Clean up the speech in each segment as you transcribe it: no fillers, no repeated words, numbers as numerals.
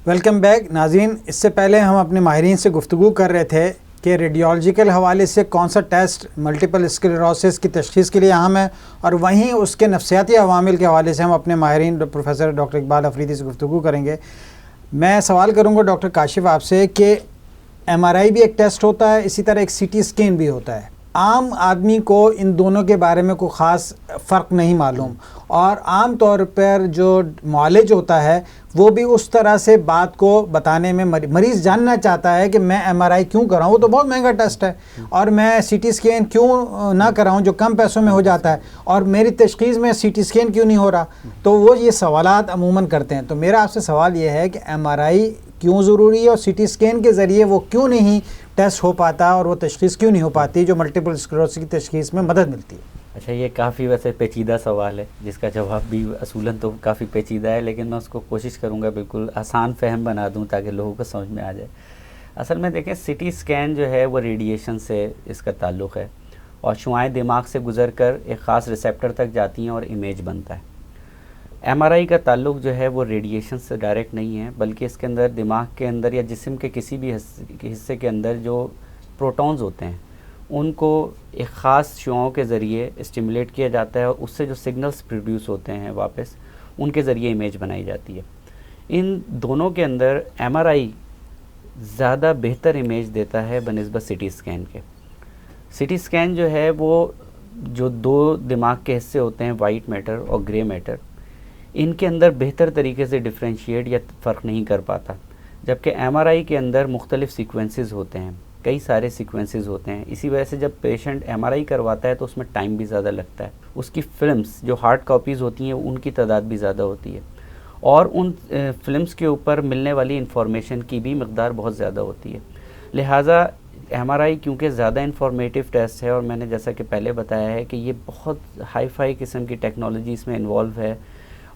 Welcome back ناظرین. اس سے پہلے ہم اپنے ماہرین سے گفتگو کر رہے تھے کہ ریڈیولوجیکل حوالے سے کون سا ٹیسٹ ملٹیپل اسکلیروسس کی تشخیص کے لیے اہم ہے، اور وہیں اس کے نفسیاتی عوامل کے حوالے سے ہم اپنے ماہرین پروفیسر ڈاکٹر اقبال افریدی سے گفتگو کریں گے. میں سوال کروں گا ڈاکٹر کاشف آپ سے کہ ایم آر آئی بھی ایک ٹیسٹ ہوتا ہے، اسی طرح ایک سی ٹی اسکین بھی ہوتا ہے. عام آدمی کو ان دونوں کے بارے میں کوئی خاص فرق نہیں معلوم، اور عام طور پر جو معالج ہوتا ہے وہ بھی اس طرح سے بات کو بتانے میں مریض جاننا چاہتا ہے کہ میں ایم آر آئی کیوں کراؤں، وہ تو بہت مہنگا ٹیسٹ ہے، اور میں سی ٹی اسکین کیوں نہ کراؤں جو کم پیسوں میں ہو جاتا ہے، اور میری تشخیص میں سی ٹی اسکین کیوں نہیں ہو رہا. تو وہ یہ سوالات عموماً کرتے ہیں. تو میرا آپ سے سوال یہ ہے کہ ایم آر آئی کیوں ضروری ہے، اور سی ٹی اسکین کے ذریعے وہ کیوں نہیں ٹیسٹ ہو پاتا، اور وہ تشخیص کیوں نہیں ہو پاتی جو ملٹیپل اسکلیروسس کی تشخیص میں مدد ملتی ہے. اچھا، یہ کافی ویسے پیچیدہ سوال ہے جس کا جواب بھی اصولاً تو کافی پیچیدہ ہے، لیکن میں اس کو کوشش کروں گا بالکل آسان فہم بنا دوں تاکہ لوگوں کو سمجھ میں آ جائے. اصل میں دیکھیں، سی ٹی اسکین جو ہے وہ ریڈیشن سے اس کا تعلق ہے، اور شعاعیں دماغ سے گزر کر ایک خاص ریسیپٹر تک جاتی ہیں اور امیج بنتا ہے. ایم آر آئی کا تعلق جو ہے وہ ریڈیشن سے ڈائریکٹ نہیں ہے، بلکہ اس کے اندر دماغ کے اندر یا جسم کے کسی بھی حصے کے اندر جو پروٹونز ہوتے ہیں ان کو ایک خاص شعاؤں کے ذریعے اسٹیمولیٹ کیا جاتا ہے، اور اس سے جو سگنلز پروڈیوس ہوتے ہیں واپس ان کے ذریعے امیج بنائی جاتی ہے. ان دونوں کے اندر ایم آر آئی زیادہ بہتر امیج دیتا ہے بنسبت سی ٹی اسکین کے. سی ٹی اسکین جو ہے وہ جو دو دماغ کے حصے ہوتے ہیں، وائٹ میٹر اور گرے میٹر، ان کے اندر بہتر طریقے سے ڈفرینشیٹ یا فرق نہیں کر پاتا، جبکہ ایم آر آئی کے اندر مختلف سیکوینسز ہوتے ہیں، کئی سارے سیکوینسز ہوتے ہیں. اسی وجہ سے جب پیشنٹ ایم آر آئی کرواتا ہے تو اس میں ٹائم بھی زیادہ لگتا ہے. اس کی فلمز جو ہارڈ کاپیز ہوتی ہیں ان کی تعداد بھی زیادہ ہوتی ہے، اور ان فلمز کے اوپر ملنے والی انفارمیشن کی بھی مقدار بہت زیادہ ہوتی ہے. لہٰذا ایم آر آئی کیونکہ زیادہ انفارمیٹیو ٹیسٹ ہے، اور میں نے جیسا کہ پہلے بتایا ہے کہ یہ بہت ہائی فائی قسم کی ٹیکنالوجی اس میں انوالو ہے،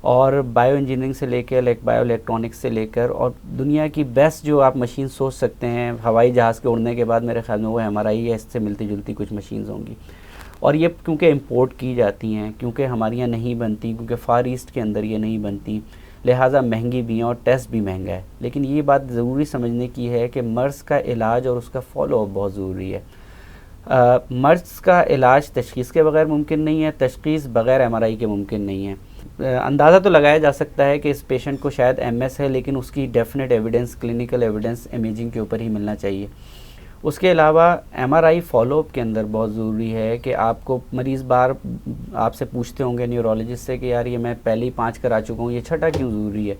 اور بائیو انجینئرنگ سے لے کے بائیو الیکٹرانکس سے لے کر، اور دنیا کی بیسٹ جو آپ مشین سوچ سکتے ہیں ہوائی جہاز کے اڑنے کے بعد میرے خیال میں وہ ایم آر آئی ہے، اس سے ملتی جلتی کچھ مشینز ہوں گی. اور یہ کیونکہ امپورٹ کی جاتی ہیں، کیونکہ ہمارے یہاں نہیں بنتی، کیونکہ فار ایسٹ کے اندر یہ نہیں بنتی، لہٰذا مہنگی بھی ہیں اور ٹیسٹ بھی مہنگا ہے. لیکن یہ بات ضروری سمجھنے کی ہے کہ مرض کا علاج اور اس کا فالو اپ بہت ضروری ہے. مرض کا علاج تشخیص کے بغیر ممکن نہیں ہے، تشخیص بغیر ایم آر آئی کے ممکن نہیں ہے. اندازہ تو لگایا جا سکتا ہے کہ اس پیشنٹ کو شاید ایم ایس ہے، لیکن اس کی definite evidence, clinical evidence imaging کے اوپر ہی ملنا چاہیے. اس کے علاوہ M R I follow up کے اندر بہت ضروری ہے کہ آپ کو مریض بار آپ سے پوچھتے ہوں گے نیورولوجسٹ سے کہ یار یہ میں پہلے ہی 5 کرا چکا ہوں، یہ چھٹا کیوں ضروری ہے؟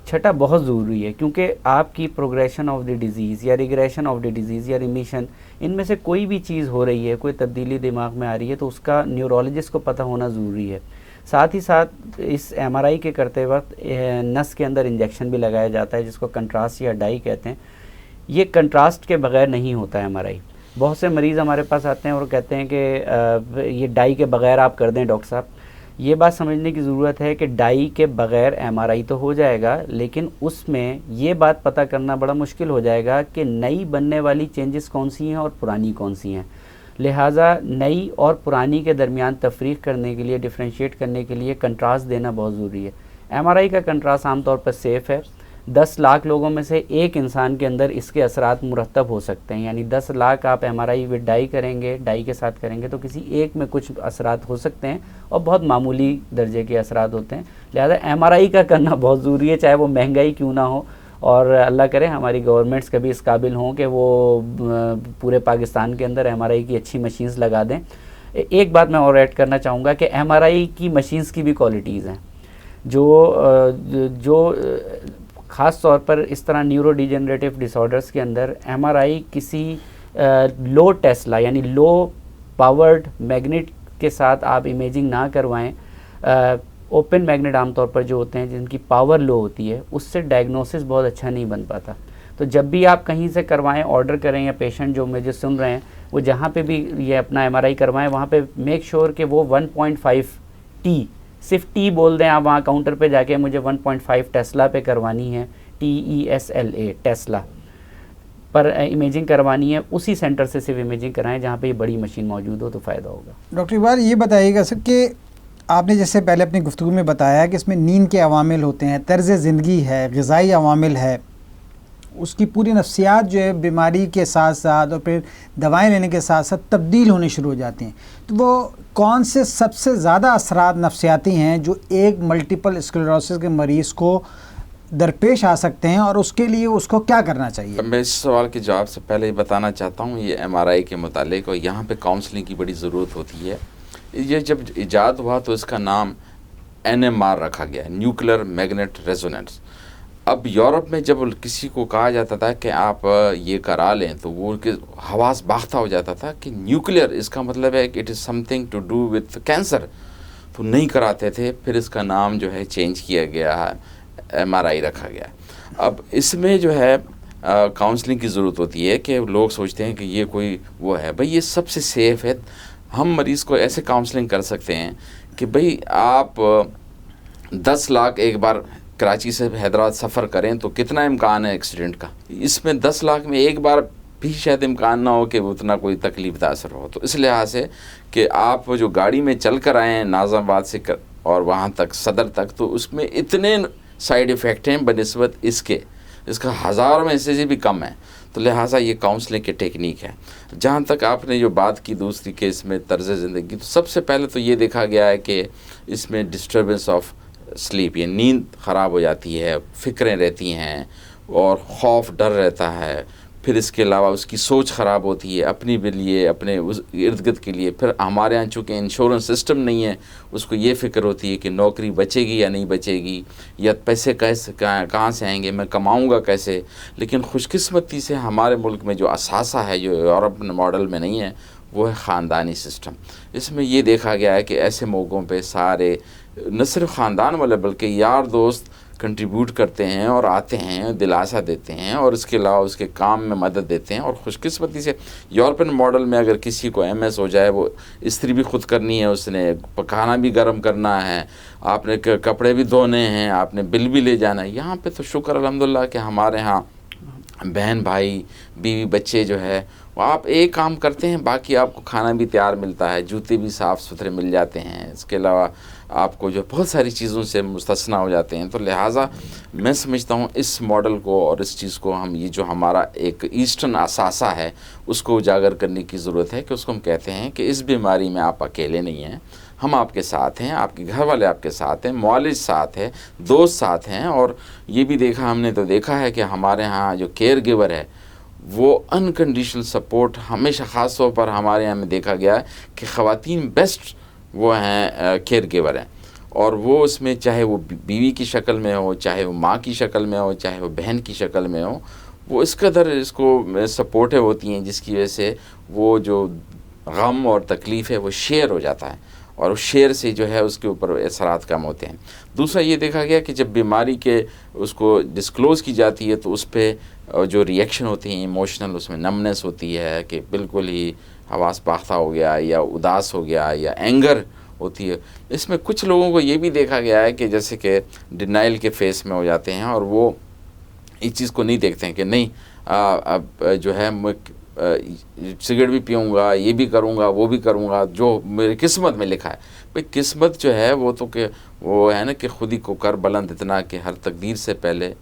چھٹا بہت ضروری ہے کیونکہ آپ کی پروگریشن آف دی ڈیزیز یا ریگریشن آف دی ڈیزیز یا ریمیشن، ان میں سے کوئی بھی چیز ہو رہی ہے، کوئی تبدیلی دماغ میں آ رہی ہے، تو اس کا نیورولوجسٹ کو پتہ ہونا ضروری ہے. ساتھ ہی ساتھ اس ایم آر آئی کے کرتے وقت نس کے اندر انجیکشن بھی لگایا جاتا ہے، جس کو کنٹراسٹ یا ڈائی کہتے ہیں. یہ کنٹراسٹ کے بغیر نہیں ہوتا ہے ایم آر آئی. بہت سے مریض ہمارے پاس آتے ہیں اور کہتے ہیں کہ یہ ڈائی کے بغیر آپ کر دیں ڈاکٹر صاحب. یہ بات سمجھنے کی ضرورت ہے کہ ڈائی کے بغیر ایم آر آئی تو ہو جائے گا، لیکن اس میں یہ بات پتہ کرنا بڑا مشکل ہو جائے گا کہ نئی بننے والی چینجز کون سی ہیں اور پرانی کون سی ہیں. لہٰذا نئی اور پرانی کے درمیان تفریق کرنے کے لیے، ڈفرینشیٹ کرنے کے لیے کنٹراسٹ دینا بہت ضروری ہے. ایم آر آئی کا کنٹراسٹ عام طور پر سیف ہے. 10 لاکھ لوگوں میں سے ایک انسان کے اندر اس کے اثرات مرتب ہو سکتے ہیں، یعنی 10 لاکھ آپ ایم آر آئی وتھ ڈائی کریں گے، ڈائی کے ساتھ کریں گے، تو کسی ایک میں کچھ اثرات ہو سکتے ہیں، اور بہت معمولی درجے کے اثرات ہوتے ہیں. لہٰذا ایم آر آئی کا کرنا بہت ضروری ہے، چاہے وہ مہنگا ہی کیوں نہ ہو. اور اللہ کرے ہماری گورنمنٹس کبھی اس قابل ہوں کہ وہ پورے پاکستان کے اندر ایم آر آئی کی اچھی مشینز لگا دیں. ایک بات میں اور ایڈ کرنا چاہوں گا کہ ایم آر آئی کی مشینز کی بھی کوالٹیز ہیں، جو خاص طور پر اس طرح نیورو ڈیجنریٹیو ڈس آرڈرس کے اندر ایم آر آئی کسی لو ٹیسلا یعنی لو پاورڈ میگنیٹ کے ساتھ آپ امیجنگ نہ کروائیں. اوپن میگنیٹ عام طور پر جو ہوتے ہیں جن کی پاور لو ہوتی ہے، اس سے ڈائگنوسس بہت اچھا نہیں بن پاتا. تو جب بھی آپ کہیں سے کروائیں، آرڈر کریں، یا پیشنٹ جو مجھے سن رہے ہیں وہ جہاں پہ بھی یہ اپنا ایم آر آئی کروائیں، وہاں پہ میک شیور کہ وہ 1.5 ٹی، صرف ٹی بول دیں آپ وہاں کاؤنٹر پہ جا کے، مجھے 1.5 ٹیسلا پہ کروانی ہے، TESLA ٹیسلا پر امیجنگ کروانی ہے. اسی سینٹر سے صرف امیجنگ کرائیں جہاں پہ یہ بڑی مشین موجود ہو، تو فائدہ ہوگا. ڈاکٹر اقبال یہ بتائیے گا سر کہ آپ نے جیسے پہلے اپنی گفتگو میں بتایا کہ اس میں نیند کے عوامل ہوتے ہیں، طرز زندگی ہے، غذائی عوامل ہے، اس کی پوری نفسیات جو ہے بیماری کے ساتھ ساتھ اور پھر دوائیں لینے کے ساتھ ساتھ تبدیل ہونے شروع ہو جاتی ہیں. تو وہ کون سے سب سے زیادہ اثرات نفسیاتی ہیں جو ایک ملٹیپل اسکلیروسس کے مریض کو درپیش آ سکتے ہیں, اور اس کے لیے اس کو کیا کرنا چاہیے؟ میں اس سوال کے جواب سے پہلے یہ بتانا چاہتا ہوں, یہ MRI کے متعلق, اور یہاں پہ کاؤنسلنگ کی بڑی ضرورت ہوتی ہے. یہ جب ایجاد ہوا تو اس کا نام NMR رکھا گیا, نیوکلیر میگنیٹ ریزوننس. اب یورپ میں جب کسی کو کہا جاتا تھا کہ آپ یہ کرا لیں تو وہ حواس باختہ ہو جاتا تھا کہ نیوکلیر اس کا مطلب ہے کہ it is something to do with cancer, تو نہیں کراتے تھے. پھر اس کا نام جو ہے چینج کیا گیا ہے, MRI رکھا گیا. اب اس میں جو ہے کاؤنسلنگ کی ضرورت ہوتی ہے کہ لوگ سوچتے ہیں کہ یہ کوئی وہ ہے. بھئی یہ سب سے سیف ہے. ہم مریض کو ایسے کاؤنسلنگ کر سکتے ہیں کہ بھئی آپ 10 لاکھ ایک بار کراچی سے حیدرآباد سفر کریں تو کتنا امکان ہے ایکسیڈنٹ کا. اس میں 10 لاکھ میں ایک بار بھی شاید امکان نہ ہو کہ اتنا کوئی تکلیف دہ اثر ہو. تو اس لحاظ سے کہ آپ جو گاڑی میں چل کر آئے ہیں ناظم آباد سے اور وہاں تک صدر تک, تو اس میں اتنے سائیڈ ایفیکٹ ہیں بنسبت اس کے, اس کا 1000 میں سے بھی کم ہے. تو لہٰذا یہ کاؤنسلنگ کی ٹیکنیک ہے. جہاں تک آپ نے جو بات کی دوسری کہ اس میں طرز زندگی, تو سب سے پہلے تو یہ دیکھا گیا ہے کہ اس میں ڈسٹربنس آف سلیپ, یہ نیند خراب ہو جاتی ہے, فکریں رہتی ہیں اور خوف ڈر رہتا ہے. پھر اس کے علاوہ اس کی سوچ خراب ہوتی ہے اپنی بھی لیے, اپنے ارد گرد کے لیے. پھر ہمارے یہاں چونکہ انشورنس سسٹم نہیں ہے, اس کو یہ فکر ہوتی ہے کہ نوکری بچے گی یا نہیں بچے گی, یا پیسے کہاں سے آئیں گے, میں کماؤں گا کیسے. لیکن خوش قسمتی سے ہمارے ملک میں جو اثاثہ ہے جو یورپ ماڈل میں نہیں ہے, وہ ہے خاندانی سسٹم. اس میں یہ دیکھا گیا ہے کہ ایسے موقعوں پہ سارے نہ صرف خاندان والے بلکہ یار دوست کنٹریبیوٹ کرتے ہیں اور آتے ہیں, دلاسا دیتے ہیں, اور اس کے علاوہ اس کے کام میں مدد دیتے ہیں. اور خوش قسمتی سے یورپین ماڈل میں اگر کسی کو MS ہو جائے, وہ استری بھی خود کرنی ہے, اس نے پکانا بھی گرم کرنا ہے, آپ نے کپڑے بھی دھونے ہیں, آپ نے بل بھی لے جانا ہے. یہاں پہ تو شکر الحمدللہ کہ ہمارے ہاں بہن بھائی بیوی بچے جو ہے وہ آپ ایک کام کرتے ہیں, باقی آپ کو کھانا بھی تیار ملتا ہے, جوتے بھی صاف ستھرے مل جاتے ہیں. اس کے علاوہ آپ کو جو بہت ساری چیزوں سے مستثنا ہو جاتے ہیں. تو لہٰذا میں سمجھتا ہوں اس ماڈل کو اور اس چیز کو ہم, یہ جو ہمارا ایک ایسٹرن اثاثہ ہے, اس کو اجاگر کرنے کی ضرورت ہے کہ اس کو ہم کہتے ہیں کہ اس بیماری میں آپ اکیلے نہیں ہیں, ہم آپ کے ساتھ ہیں, آپ کے گھر والے آپ کے ساتھ ہیں, معالج ساتھ ہے, دوست ساتھ ہیں. اور یہ بھی دیکھا ہم نے تو دیکھا ہے کہ ہمارے ہاں جو کیئر گیور ہے وہ انکنڈیشنل سپورٹ ہمیشہ, خاص طور پر ہمارے یہاں میں دیکھا گیا ہے کہ خواتین بیسٹ وہ ہیں کیئر گیور ہیں. اور وہ اس میں چاہے وہ بیوی کی شکل میں ہو, چاہے وہ ماں کی شکل میں ہو, چاہے وہ بہن کی شکل میں ہو, وہ اس قدر اس کو سپورٹیو ہوتی ہیں جس کی وجہ سے وہ جو غم اور تکلیف ہے وہ شیئر ہو جاتا ہے, اور اس شیئر سے جو ہے اس کے اوپر اثرات کم ہوتے ہیں. دوسرا یہ دیکھا گیا کہ جب بیماری کے اس کو ڈسکلوز کی جاتی ہے تو اس پہ جو ریئیکشن ہوتی ہیں ایموشنل, اس میں نمنس ہوتی ہے کہ بالکل ہی حواس باختہ ہو گیا یا اداس ہو گیا یا اینگر ہوتی ہے. اس میں کچھ لوگوں کو یہ بھی دیکھا گیا ہے کہ جیسے کہ ڈینائل کے فیس میں ہو جاتے ہیں, اور وہ اس چیز کو نہیں دیکھتے ہیں کہ نہیں اب جو ہے میں سگریٹ بھی پیوں گا, یہ بھی کروں گا, وہ بھی کروں گا, جو میری قسمت میں لکھا ہے. بھئی قسمت جو ہے وہ تو کہ وہ ہے نا کہ خود ہی کو کر بلند اتنا کہ ہر تقدیر سے پہلے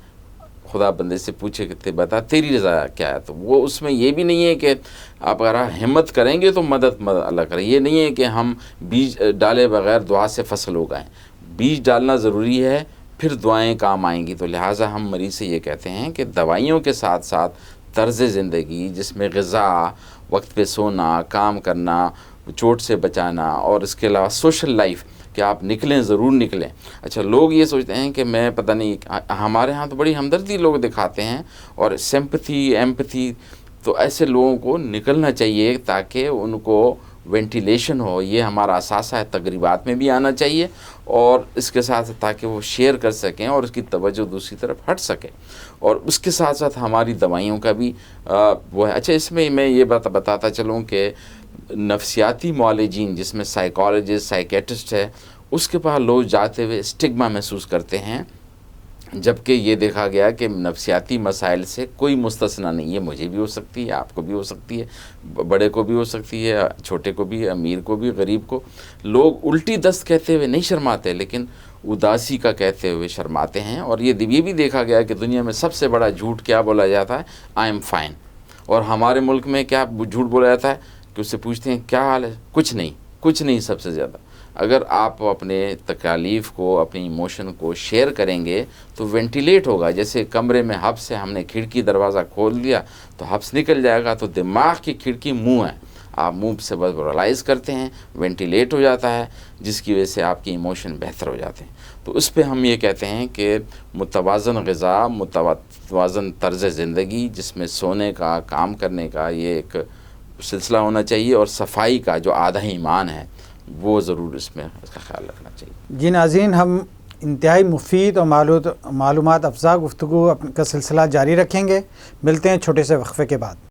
خدا بندے سے پوچھے کہ بتا تیری رضا کیا ہے. تو وہ اس میں یہ بھی نہیں ہے کہ آپ اگر ہمت کریں گے تو مدد اللہ کرے. یہ نہیں ہے کہ ہم بیج ڈالے بغیر دعا سے فصل اگائیں, بیج ڈالنا ضروری ہے, پھر دعائیں کام آئیں گی. تو لہٰذا ہم مریض سے یہ کہتے ہیں کہ دوائیوں کے ساتھ ساتھ طرز زندگی جس میں غذا, وقت پہ سونا, کام کرنا, چوٹ سے بچانا, اور اس کے علاوہ سوشل لائف کہ آپ نکلیں, ضرور نکلیں. اچھا لوگ یہ سوچتے ہیں کہ میں پتہ نہیں, ہمارے ہاں تو بڑی ہمدردی لوگ دکھاتے ہیں اور سمپتھی ایمپتھی, تو ایسے لوگوں کو نکلنا چاہیے تاکہ ان کو وینٹیلیشن ہو. یہ ہمارا اثاثہ ہے, تقریبات میں بھی آنا چاہیے, اور اس کے ساتھ تاکہ وہ شیئر کر سکیں اور اس کی توجہ دوسری طرف ہٹ سکے. اور اس کے ساتھ ساتھ ہماری دوائیوں کا بھی وہ ہے. اچھا اس میں یہ بتاتا چلوں کہ نفسیاتی معالجین جس میں سائیکالوجسٹ, سائیکیٹرسٹ ہے, اس کے پاس لوگ جاتے ہوئے اسٹگما محسوس کرتے ہیں, جبکہ یہ دیکھا گیا کہ نفسیاتی مسائل سے کوئی مستثنا نہیں ہے. مجھے بھی ہو سکتی ہے, آپ کو بھی ہو سکتی ہے, بڑے کو بھی ہو سکتی ہے, چھوٹے کو بھی, امیر کو بھی, غریب کو. لوگ الٹی دست کہتے ہوئے نہیں شرماتے, لیکن اداسی کا کہتے ہوئے شرماتے ہیں. اور یہ بھی دیکھا گیا کہ دنیا میں سب سے بڑا جھوٹ کیا بولا جاتا ہے؟ I am fine. اور ہمارے ملک میں کیا جھوٹ بولا جاتا ہے کہ اس سے پوچھتے ہیں کیا حال ہے؟ کچھ نہیں. سب سے زیادہ اگر آپ اپنے تکالیف کو، اپنی ایموشن کو شیئر کریں گے تو وینٹیلیٹ ہوگا. جیسے کمرے میں حبس ہے، ہم نے کھڑکی دروازہ کھول دیا تو حبس نکل جائے گا. تو دماغ کی کھڑکی منہ ہے، آپ منہ سے وربلائز کرتے ہیں، وینٹیلیٹ ہو جاتا ہے، جس کی وجہ سے آپ کی ایموشن بہتر ہو جاتے ہیں. تو اس پہ ہم یہ کہتے ہیں کہ متوازن غذا، متوازن طرز زندگی جس میں سونے کا، کام کرنے کا یہ ایک سلسلہ ہونا چاہیے، اور صفائی کا جو آدھا ایمان ہے وہ ضرور اس میں اس کا خیال رکھنا چاہیے. جی ناظرین، ہم انتہائی مفید اور معلومات افزا گفتگو کا سلسلہ جاری رکھیں گے. ملتے ہیں چھوٹے سے وقفے کے بعد.